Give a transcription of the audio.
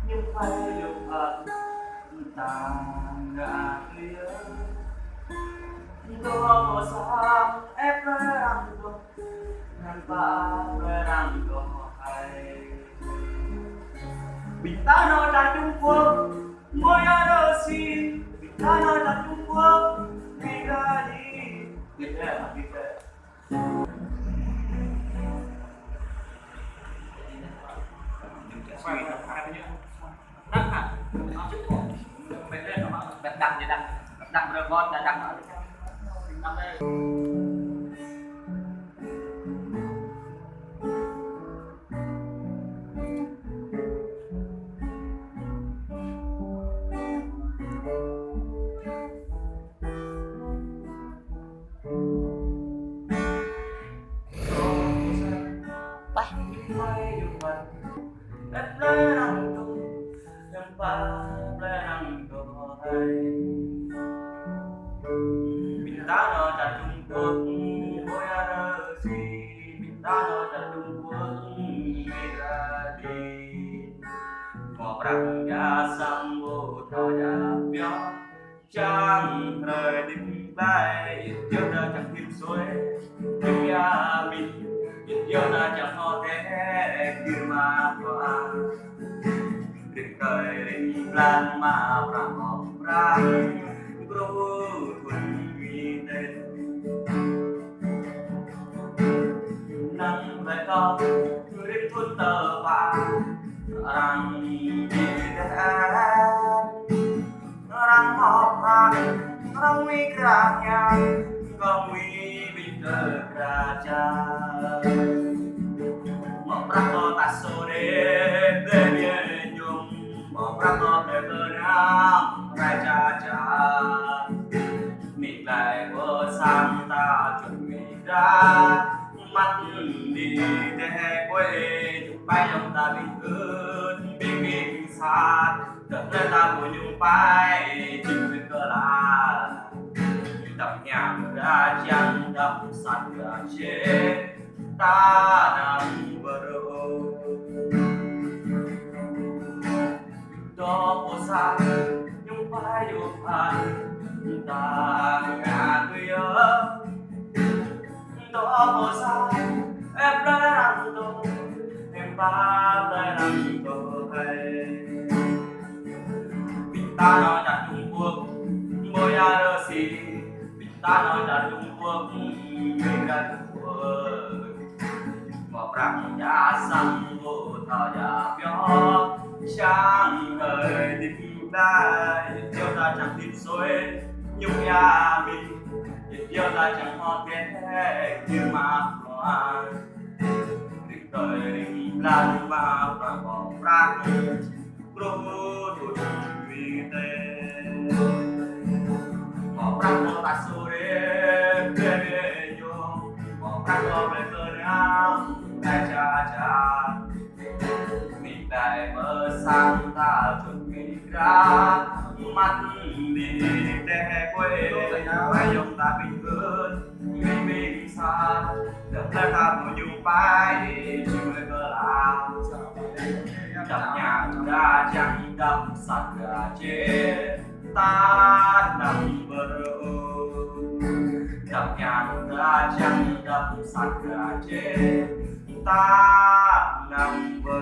nhưng phải được ẩn ta ngã lìa Doa sa esperando esperando hay Bintano là Trung Quốc mỗi ở xin Bintano là Trung Quốc đi ra đi đi về đăng hả? Mình lên nó đăng gì đăng rồi con đã đăng ở đăng đây. Bintano dan Trung Quốc mỗi ở gì Bintano dan Trung Quốc mira đi một răng da xăm vô thọ da béo chẳng thời đêm bay yêu ra chẳng thêm suối nhưng ya mình yêu ra chẳng ho thế kia mà qua đừng cười đừng lan mà răng hồng răng nắng về con cứ đến thôn tờ và rằng đi rằng học rằng rằng nguy cả nhà còn nguy bình tờ cả cha một răng to ta số đến đến nhung một răng to để cơ nam ra cha cha mình lại vỡ sang ta chuẩn bị ra mắt đi để quê chụp bay lòng ta bình ơn bình xa đợt lên ta của nhung bay chịu với cơ là đập nhạc ra chăng đập sạt cả chế ta nằm bờ đâu đó có xa nhung bay đượcผ่านta ngã người ơi đó có sao em đã làm tôi em đã làm tôi hay Bintano dan Trung Quốc mỗi ở gì Bintano dan Trung Quốc mira Trung một răng da xăm vô thọ da béo chẳng đời tình ta yêu ta chẳng tin xuôi nhung ya mình yêu ta chẳng ho thế như mà qua đừng đời đừng lan mà bỏ răng pro đuổi vì thế bỏ răng cho ta xô đến về nhung bỏ răng cho về cơ nam đại cha cha mình đại mơ sang ta chuẩn bị ra mắt đi để quê phải dùng ta bình ơn mình xa được lên ta một nhung bay chịu lời cơ là đập nhạc ra chẳng đập sạt cả chế ta nằm bờ đập nhạc ra chẳng đập sạt cả chế ta nằm bờ